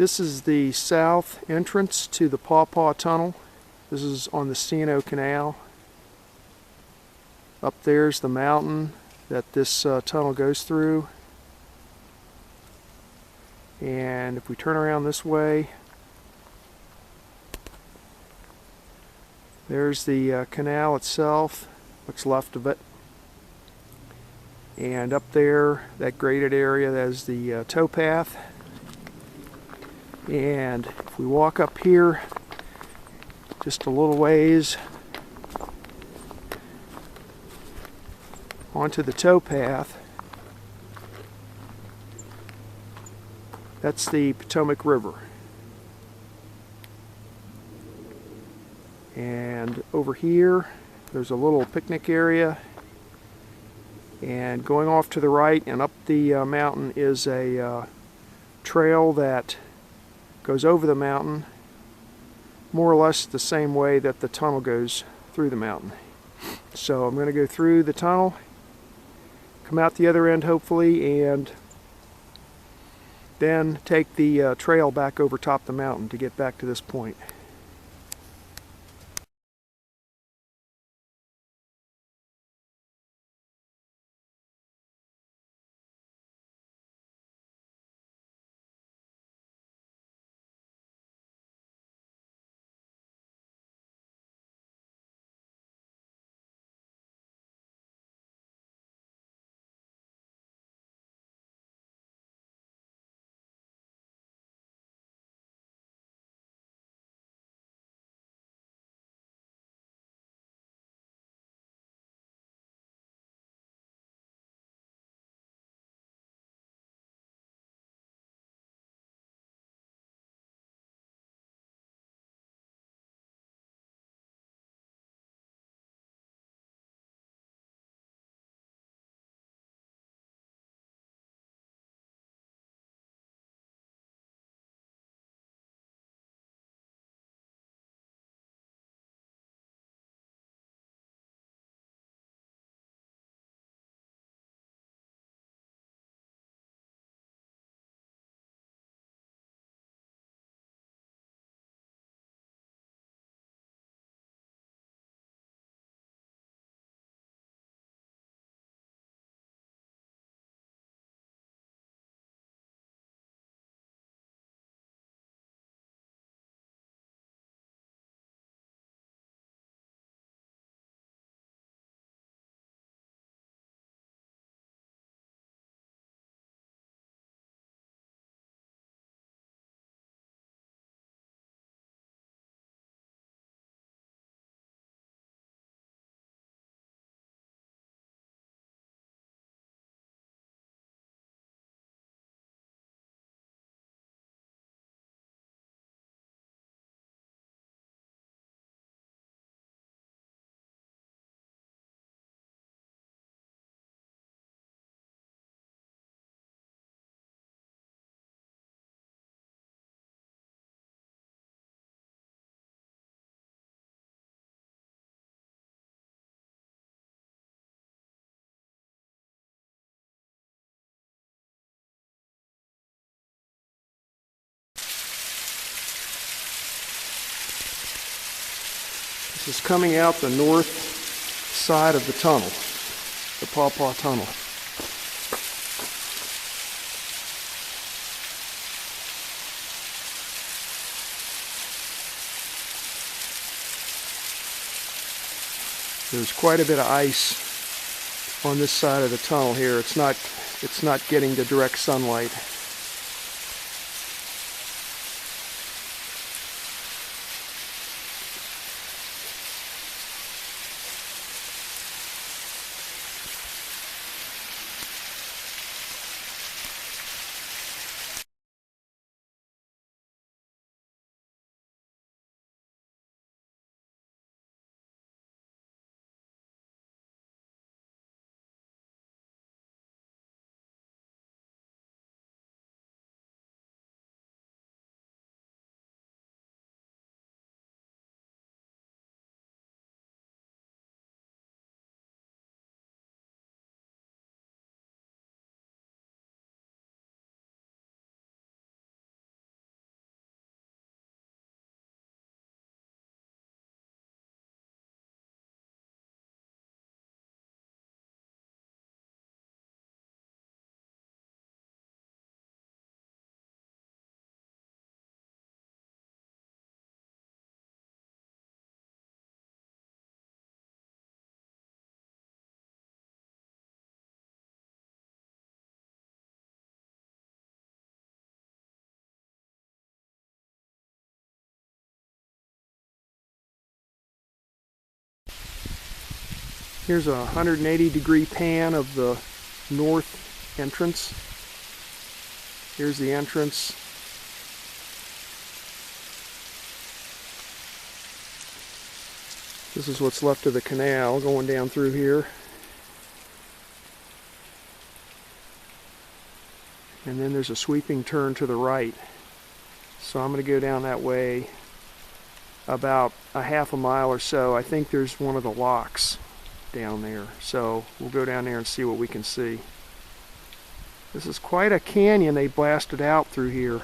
This is the south entrance to the Paw Paw Tunnel. This is on the C&O Canal. Up there's the mountain that this tunnel goes through. And if we turn around this way, there's the canal itself, what's left of it. And up there, that graded area, that is the towpath. And if we walk up here just a little ways onto the towpath, that's the Potomac River. And over here, there's a little picnic area. And going off to the right and up the mountain is a trail that goes over the mountain, more or less the same way that the tunnel goes through the mountain. So I'm going to go through the tunnel, come out the other end hopefully, and then take the trail back over top the mountain to get back to this point. This is coming out the north side of the tunnel, the Paw Paw Tunnel. There's quite a bit of ice on this side of the tunnel here. It's not getting the direct sunlight. Here's a 180-degree pan of the north entrance. Here's the entrance. This is what's left of the canal going down through here. And then there's a sweeping turn to the right. So I'm going to go down that way about a half a mile or so. I think there's one of the locks down there. So we'll go down there and see what we can see. This is quite a canyon they blasted out through here.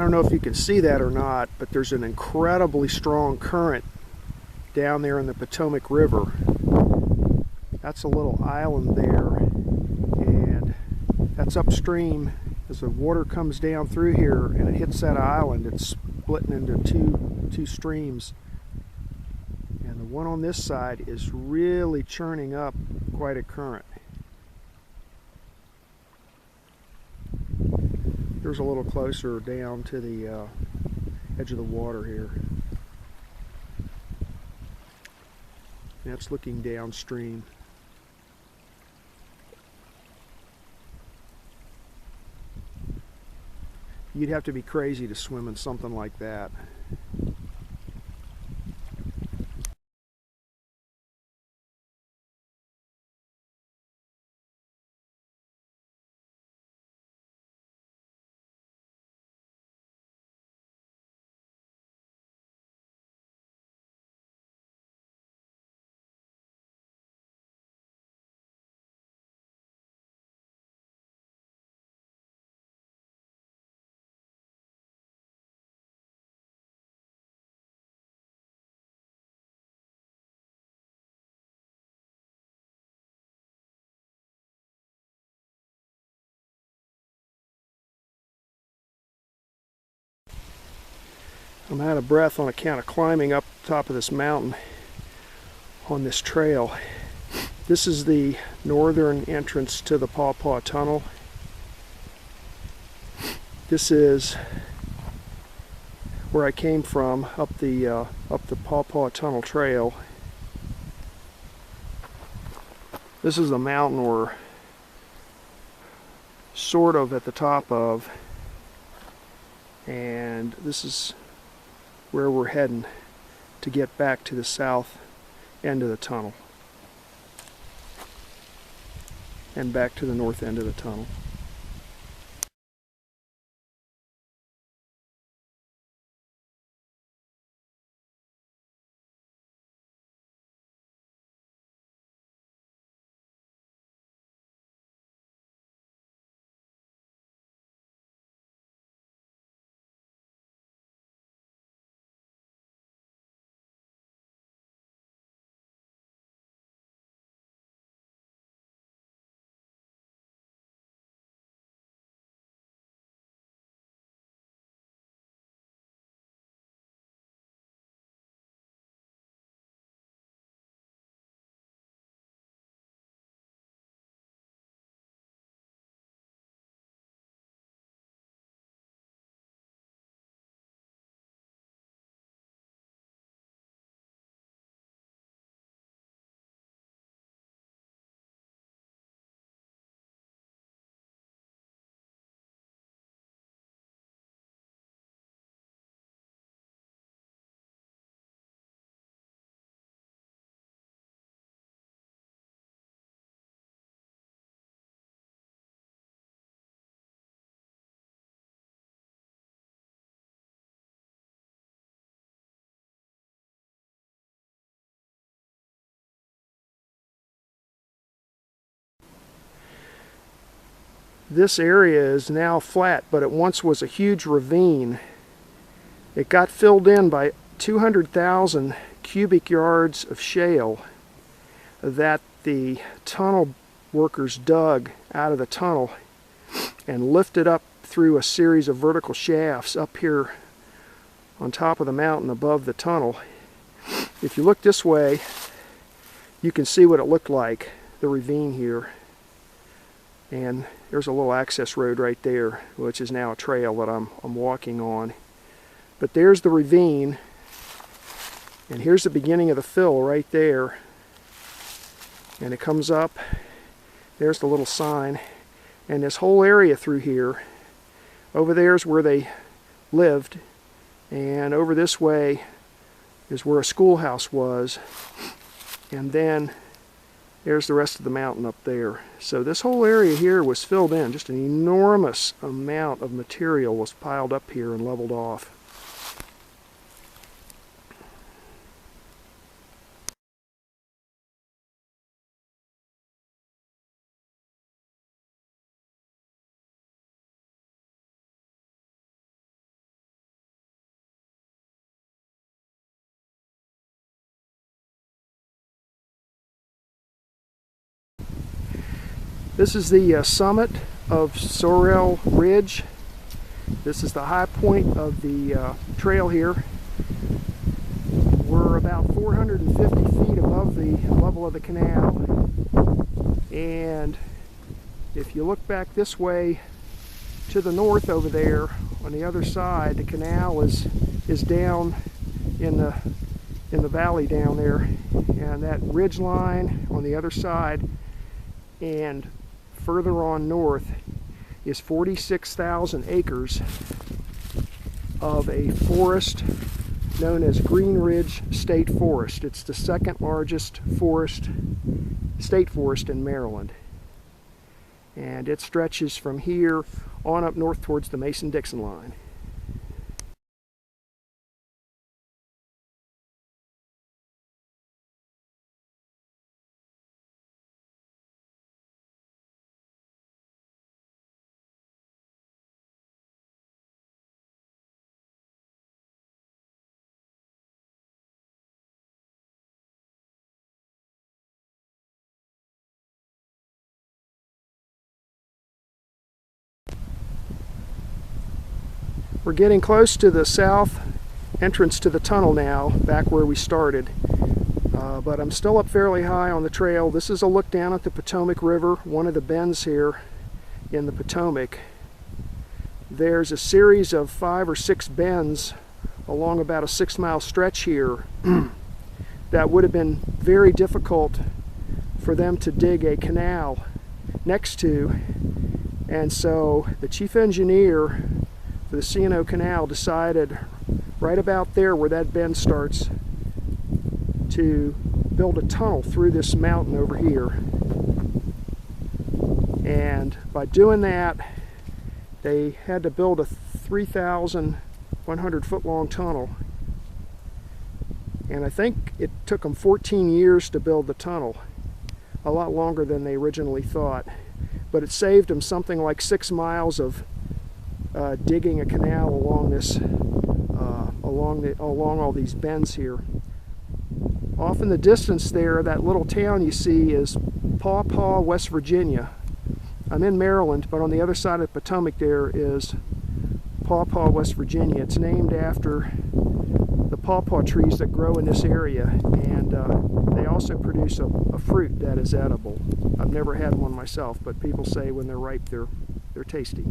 don't know if you can see that or not, but there's an incredibly strong current down there in the Potomac River. That's a little island there, and that's upstream. As the water comes down through here and it hits that island, it's splitting into two streams. And the one on this side is really churning up quite a current. There's a little closer down to the edge of the water here. That's looking downstream. You'd have to be crazy to swim in something like that. I'm out of breath on account of climbing up top of this mountain on this trail. This is the northern entrance to the Paw Paw Tunnel. This is where I came from, up the Paw Paw Tunnel trail. This is the mountain we're sort of at the top of, and this is where we're heading to get back to the south end of the tunnel and back to the north end of the tunnel. This area is now flat, but it once was a huge ravine. It got filled in by 200,000 cubic yards of shale that the tunnel workers dug out of the tunnel and lifted up through a series of vertical shafts up here on top of the mountain above the tunnel. If you look this way, you can see what it looked like, the ravine here. And there's a little access road right there, which is now a trail that I'm walking on. But there's the ravine, and here's the beginning of the fill right there. And it comes up, there's the little sign, and this whole area through here, over there is where they lived, and over this way is where a schoolhouse was, and then there's the rest of the mountain up there. So this whole area here was filled in. Just an enormous amount of material was piled up here and leveled off. This is the summit of Sorrell Ridge. This is the high point of the trail here. We're about 450 feet above the level of the canal. And if you look back this way to the north over there, on the other side, the canal is down in the valley down there. And that ridge line on the other side and further on north is 46,000 acres of a forest known as Green Ridge State Forest. It's the second largest state forest in Maryland. And it stretches from here on up north towards the Mason-Dixon line. We're getting close to the south entrance to the tunnel now, back where we started. But I'm still up fairly high on the trail. This is a look down at the Potomac River, one of the bends here in the Potomac. There's a series of 5 or 6 bends along about a 6-mile stretch here that would have been very difficult for them to dig a canal next to. And so the chief engineer for the C&O Canal decided right about there where that bend starts to build a tunnel through this mountain over here. And by doing that, they had to build a 3,100 foot long tunnel. And I think it took them 14 years to build the tunnel, a lot longer than they originally thought. But it saved them something like 6 miles of digging a canal along this, along all these bends here. Off in the distance there, that little town you see is Paw Paw, West Virginia. I'm in Maryland, but on the other side of the Potomac there is Paw Paw, West Virginia. It's named after the pawpaw trees that grow in this area, and they also produce a fruit that is edible. I've never had one myself, but people say when they're ripe they're tasty.